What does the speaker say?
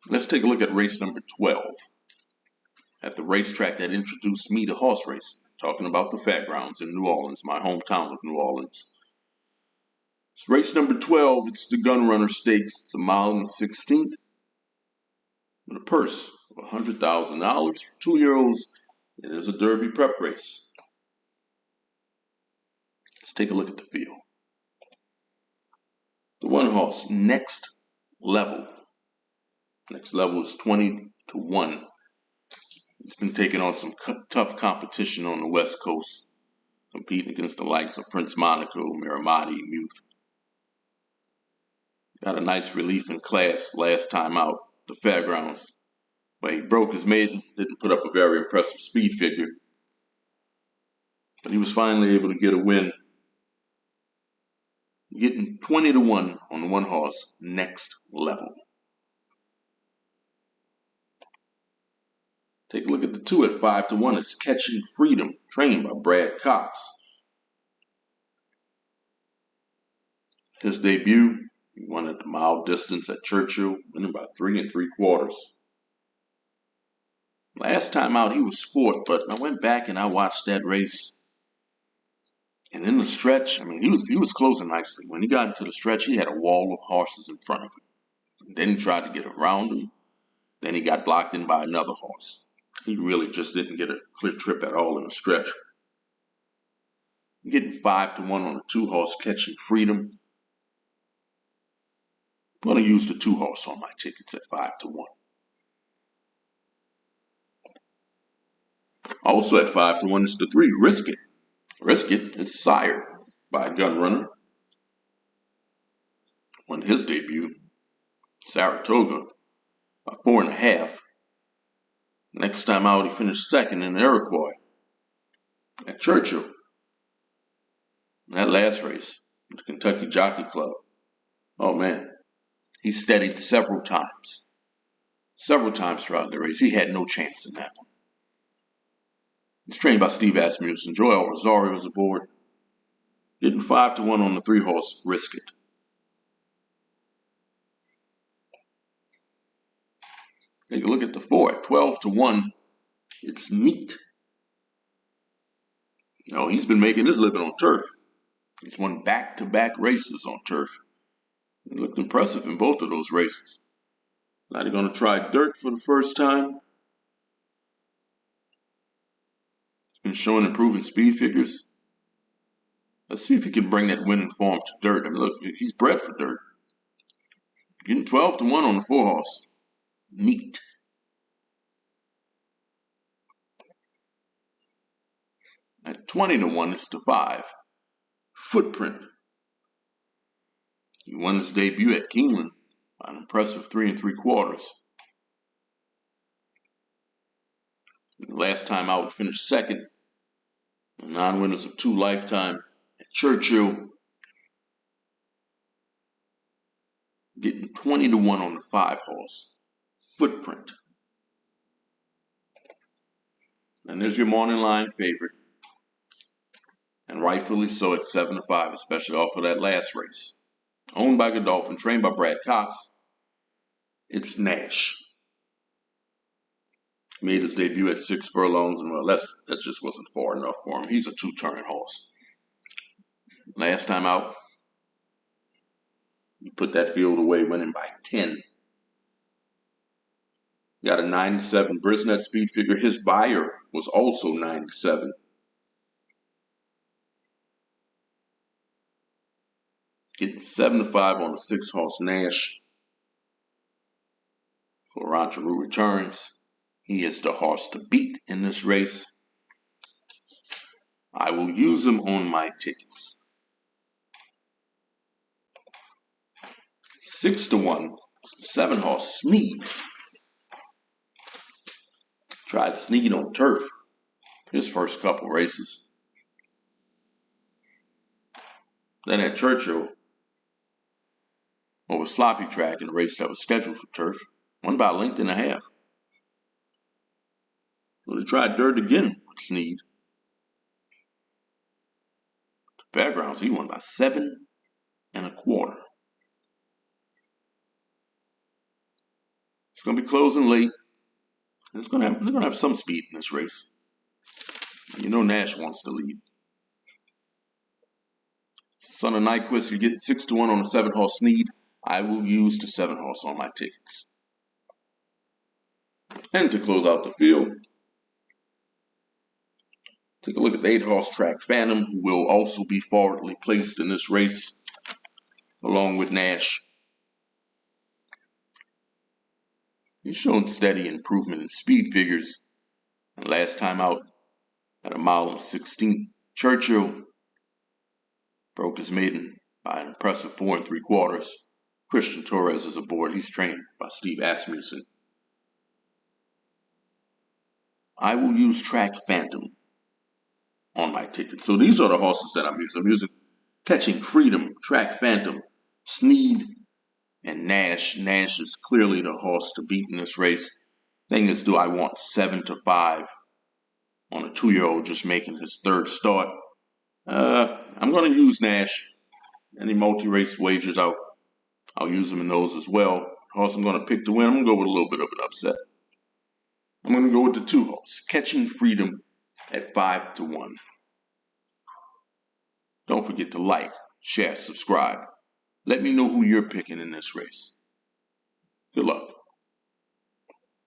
Let's take a look at race number 12 at the racetrack that introduced me to horse racing. Talking about the Fairgrounds in New Orleans, my hometown of New Orleans. It's race number 12. It's the Gun Runner Stakes. It's a mile and 16th with a purse of $100,000 for 2-year-olds. It is a Derby prep race. Let's take a look at the field. The one horse, Next Level. Next Level is 20-1. It's been taking on some tough competition on the West Coast, competing against the likes of Prince Monaco, Miramati, Muth. Got a nice relief in class last time out, the Fairgrounds, but he broke his maiden, didn't put up a very impressive speed figure. But he was finally able to get a win, getting 20-1 on the one horse, Next Level. Take a look at the 2 at 5-1. It's Catching Freedom, trained by Brad Cox. His debut, he won at the mile distance at Churchill, winning by 3 3/4. Last time out, he was 4th, but I went back and I watched that race. And in the stretch, I mean, he was closing nicely. When he got into the stretch, he had a wall of horses in front of him. Then he tried to get around him. Then he got blocked in by another horse. He really just didn't get a clear trip at all in the stretch. Getting 5-1 on the 2 horse, Catching Freedom. I'm going to use the 2 horse on my tickets at 5-1. Also at 5-1 is the 3, Risk It. Risk It is sired by Gun Runner. Won his debut, Saratoga, by 4.5. Next time out, he finished 2nd in the Iroquois at Churchill. In that last race, the Kentucky Jockey Club. Oh man, he steadied several times. Several times throughout the race. He had no chance in that one. He's trained by Steve Asmussen. Joel Rosario was aboard. Getting 5-1 on the 3 horse, Risk It. Take a look at the 4 at 12-1. It's Neat. No, he's been making his living on turf. He's won back-to-back races on turf. He looked impressive in both of those races. Now they're going to try dirt for the first time. He's been showing improving speed figures. Let's see if he can bring that winning form to dirt. I mean, look, he's bred for dirt. Getting 12-1 on the 4 horse. Neat. At 20-1, it's the 5, Footprint. He won his debut at Keeneland by an impressive 3 3/4. Last time out, finished 2nd. The non-winners of 2 lifetime at Churchill. Getting 20-1 on the 5 horse, Footprint. And there's your morning line favorite. And rightfully so at 7-5, especially off of that last race. Owned by Godolphin, trained by Brad Cox. It's Nash. Made his debut at 6 furlongs, and well, that just wasn't far enough for him. He's a 2-turn horse. Last time out, he put that field away, winning by 10. Got a 97 Brisnet speed figure. His buyer was also 97. Getting 7-5 on the 6 horse, Nash. For Rancheroo Returns. He is the horse to beat in this race. I will use him on my tickets. 6-1, 7 horse, Sneed. Tried Sneed on turf his first couple races. Then at Churchill, over sloppy track in a race that was scheduled for turf, won by a length and a half. So they tried dirt again with Sneed. The Fairgrounds, he won by 7 1/4. It's going to be closing late. They're going to have some speed in this race. You know Nash wants to lead. Son of Nyquist, you get 6-1 on the 7-horse Sneed. I will use the 7-horse on my tickets. And to close out the field, take a look at the 8-horse Track Phantom, who will also be forwardly placed in this race, along with Nash. He's shown steady improvement in speed figures, and last time out at a mile and 16, Churchill broke his maiden by an impressive 4 3/4. Christian Torres is aboard. He's trained by Steve Asmussen. I will use Track Phantom on my ticket. So these are the horses that I'm using. I'm using Catching Freedom, Track Phantom, Sneed, and Nash. Nash is clearly the horse to beat in this race. Thing is, do I want 7-5 on a 2-year-old just making his 3rd start? I'm going to use Nash. Any multi-race wagers, I'll use them in those as well. Horse I'm going to pick to win, I'm going to go with a little bit of an upset. I'm going to go with the 2-horse, Catching Freedom at 5-1. Don't forget to like, share, subscribe. Let me know who you're picking in this race. Good luck.